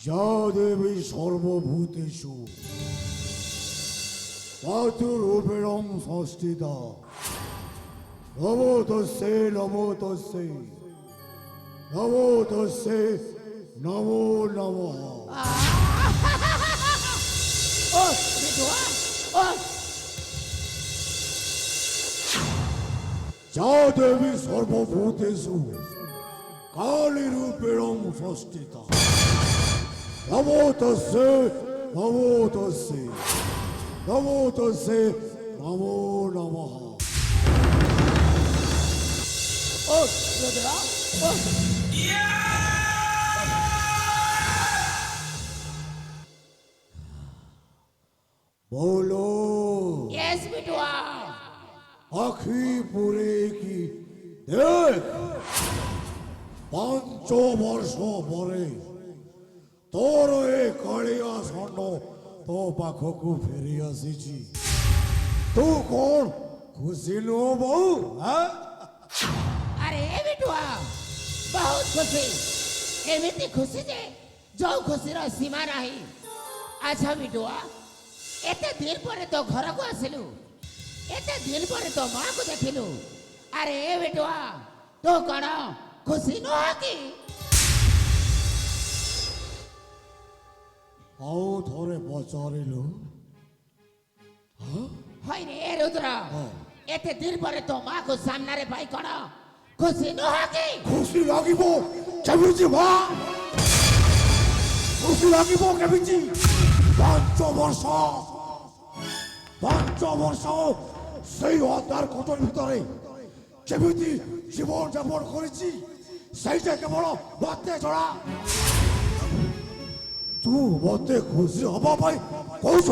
যা দেবী সর্বভূতেষু মাতুরূপেণং সংস্থিতা নমো তস্যে নমো তস্যে নমো তস্যে নমো নমঃ। যা দেবী সর্বভূতেষু কালীরূপেণং সংস্থিতা নমো তস্যে নমো তস্যে নমো তস্যে নমো নমঃ। बोलो यस बिटुआ आखी पूरे की देख 5 वर्ष परे तोर ए कालिया स्वर्ण तो पाखकू फेरी आसीची तू कौन खुशी नो बहु हाँ? अरे बिटुआ बहुत खुशी एमिति खुशी जे जो खुशी रो सीमा नहीं। अच्छा बिटुआ एते दिन पर तो घर को आसिलु एते दिन पर तो मां को देखिलु अरे बिटुआ तो कण खुशी न की आओ थोड़े पचारिलु हाय रे रुद्र एते दिन पर तो मां को सामने रे भाई कण खुशी न की खुशी लागिबो केमिति मा खुशी लागिबो केमिति 5 वर्ष সেই অন্ধার কোটর ভিতরে কেমিতি জীবন যাপন করেছি সেইটা কেবল মতে জড়া তু মতে খুশি হবা পাই কৌছ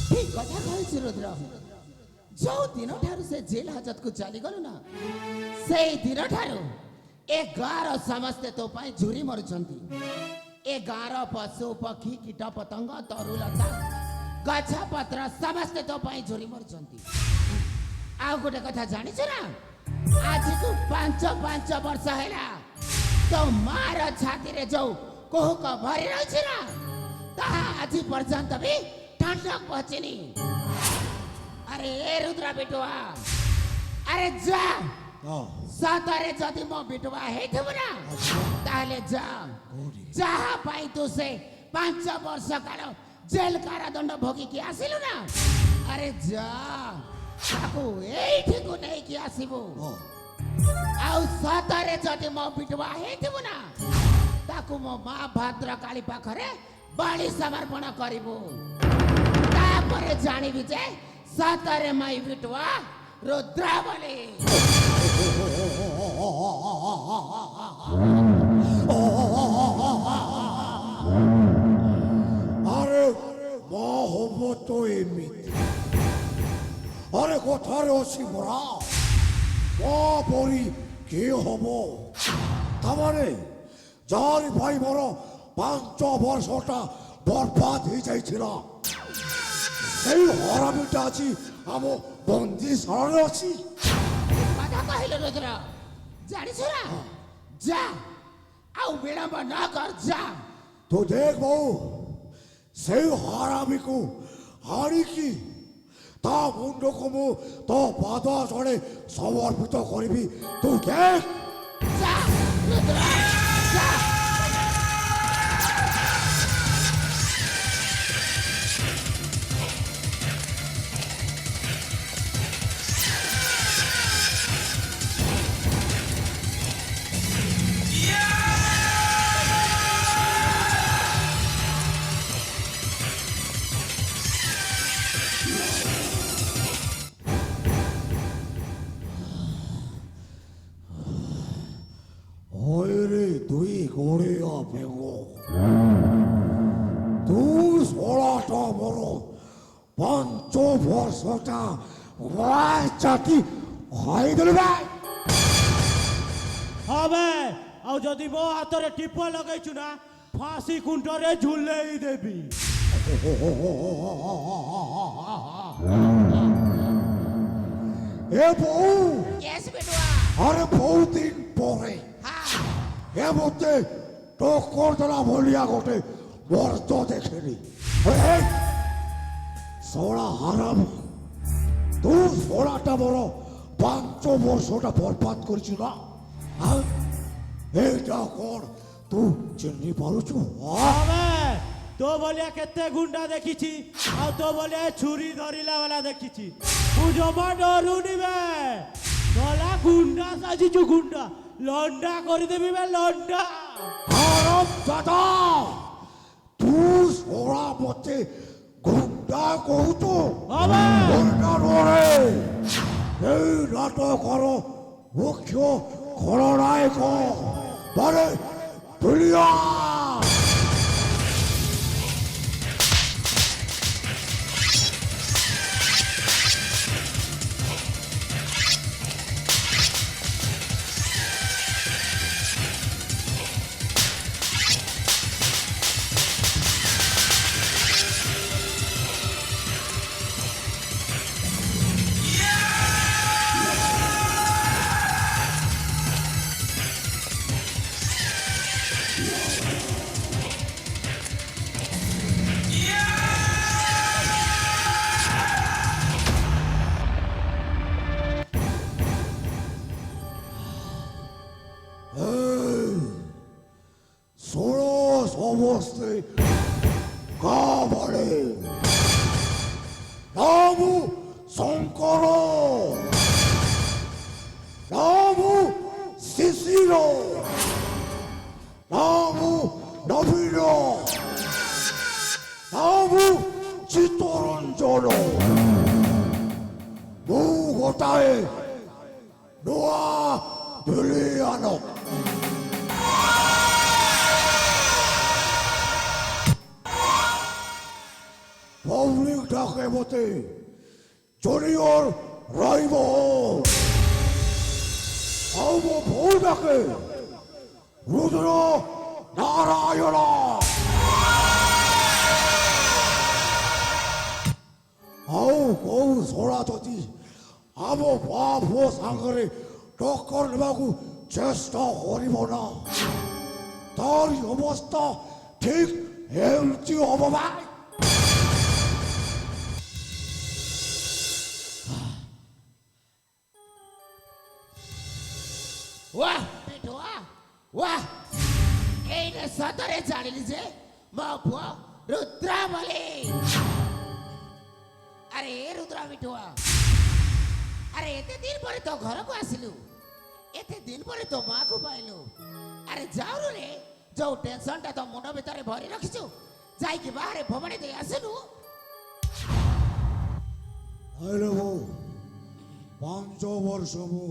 ठीक कथा कहछि रुद्र जो दिन ठारू से जेल हाजत को चली गलु ना से दिन ठारू ए गार समस्त तो पाई झुरी मरुछंती ए गार पशु पक्षी कीट पतंग तरुलता गछ पत्र समस्त तो पाई झुरी मरुछंती। आ गोटे कथा जानिछ ना आज को 5 वर्ष हैला तो मार छाती रे जो कोहक भरी रहछि ना ता आज पर्यंत भी ठंडक पहुंचनी। अरे ए रुद्र बिटुआ अरे जा सतरे जदि मो बिटुआ हेथिबु ना ताले जा जहाँ पाई तू से 5 वर्ष काल जेल कारादंड भोगी की आसिलु ना अरे जा ताकू एठी को नहीं की आसीबु आउ सतरे जदि मो बिटुआ हेथिबु ना ताकू मो मां भद्र काली पाखरे बलि समर्पण करिबु तापरे जानिबि जे सतरे माई बिटुआ रुद्र बोली ଠାରେ ଅଛି ମରା ମୋ ପରି କିଏ ହବ ତାମାନେ ଯାହାରି ଭାଇ ମୋର 5 ବର୍ଷଟା ବର୍ବାଦ ହେଇଯାଇଥିଲା ସେଇ ହରାମିଟା ଅଛି ଆମ ବନ୍ଦୀଶାଳାରେ ଅଛି କଥା କହିଲ ରୁଦ୍ର ଜାଣିଛୁ ନା ଯା ଆଉ ବିଳମ୍ବ ନ କର ଯା ତୁ ଦେଖ ବୋଉ ସେଇ ହରାମିକୁ ହାଣିକି ତା ମୁଣ୍ଡକୁ ମୁଁ ତୋ ପାଦ ତଳେ ସମର୍ପିତ କରିବି ତୁ ଦେଖ ଯା ରୁଦ୍ର ଯା ওরে দুই গড়িয়া বেগ তুই 16টা বড় 5 ବର୍ଷଟା চাটি খাই দেলি ভাই হবে ଆଉ ଯଦି ମୋ ହାତରେ ଟିପ ଲଗେଇଛୁ ନା ଫାঁସି କୁଣ୍ଠରେ ଝୁଲେଇ ଦେବି এ বউ yes বেটুয়া আরে বহু দিন পরে হ্যাঁ এ মধ্যে টক্কর দেলা ভলিয়া গোটে বর্ত দেখেনি সোড়া হারাম তুই 16টা বড় 5 ବର୍ଷটা বরবাদ করছি না এইটা কর তুই চিনি পারুছু হবে ତୋ ଭଳିଆ କେତେ ଗୁଣ୍ଡା ଦେଖିଛି ଆଉ ତୋ ଭଳିଆ ଛୁରୀ ଧରିଲା ବାଲା ଦେଖିଛି ମୁଁ ଜମା ଡରୁନି ବେ ଗଲା ଗୁଣ୍ଡା ସାଜିଛୁ ଗୁଣ୍ଡା ଲଣ୍ଡା କରିଦେବି ବେ ଲଣ୍ଡା হারাম দাদা তুই সোড়া মতে গুন্ডা কহুতো হবে গুন্ডা নরে এই নাটকর মুখ্য খলনায়ক মানে দুনিয়া ষোলো সমস্তে কাবলে নামু শঙ্কর নামু শিশির নামু নবীন নামু চিত্তরঞ্জন মু গোটায়ে নোয়া বিলিয়ান পাবলিক ডাকে মতে জুনিয়র রাইব আব ভৌ ডাকে রুদ্র নারায়ণ আও কৌ ছোড়া যদি আম বাপ সাগরে টক্কর নেবাকু চেষ্টা করিব না তার অবস্থা ঠিক এমতি হব ভাই वाह बेटुआ वाह এইটা সতরে জানিলি যে ମୋ ପୁଅ ରୁଦ୍ରା ବୋଲି ଆରେ ଏ ରୁଦ୍ରା ବିଟୁଆ ଆରେ ଏତେ ଦିନ ପରେ ତୋ ଘରକୁ ଆସିଲୁ ଏତେ ଦିନ ପରେ ତୋ ମାକୁ ପାଇଲୁ ଆରେ ଯାଉରୁ ରେ ଯୋଉ ଟେନସନଟା ତୋ ମୁଣ୍ଡ ଭିତରେ ଭରି ରଖିଛୁ ଯାଇକି ବାହାରେ ଭବଣି ଦେଇ ଆସିଲୁ ଆରେ ବୋଉ 5 ବର୍ଷ ମୁଁ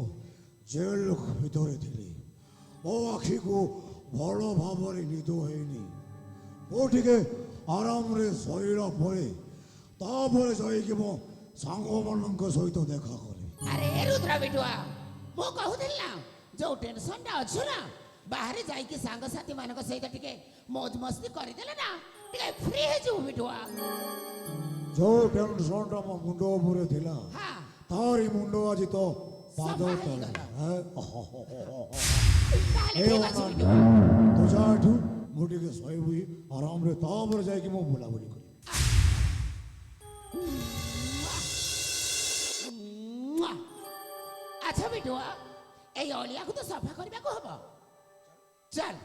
ଜେଲ ଭିତରେ ଥିଲି ମୋ ଆଖିକୁ ଭଲ ଭାବରେ ନିଦ ହେଇନି ମୁଁ ଟିକେ ଆରାମରେ ଶୋଇଲା ପରେ ତାପରେ ଯାଇକି ମୋ ସାଙ୍ଗମାନଙ୍କ ସହିତ ଦେଖା କରିବି। ଆରେ ରୁଦ୍ର ବିଟୁଆ ମୁଁ କହୁଥିଲି ନା ଯୋଉ ଟେନସନଟା ଅଛୁ ନା ବାହାରେ ଯାଇକି ସାଙ୍ଗସାଥି ମାନଙ୍କ ସହିତ ଟିକେ ମौज ମସ୍ତି କରିଦେଲେ ନା ଟିକେ ଫ୍ରି ହେଇଯିବୁ ବିଟୁଆ। ଯୋଉ ଟେନସନଟା ମୋ ମୁଣ୍ଡ ଉପରେ ଥିଲା ହଁ ତାରି ମୁଣ୍ଡ ଆଜି ତ ପାଦ ସଫା ତଳେ। ହେଇଗଲା। ଏ ତାହେଲେ ଠିକ ଅଛି ଅନାନ୍ୟା, ବିଟୁଆ। ତୁ ଯା ଏଠୁ, ମୁଁ ଟିକେ ଶୋଇବି ଆରାମରେ, ତାପରେ ଯାଇକି ମୁଁ ବୁଲାବୁଲି କରିବି। ଆଚ୍ଛା ବିଟୁଆ এই ଅଳିଆକୁ ତ ସଫା କରିବାକୁ ହବ ଚାଲ।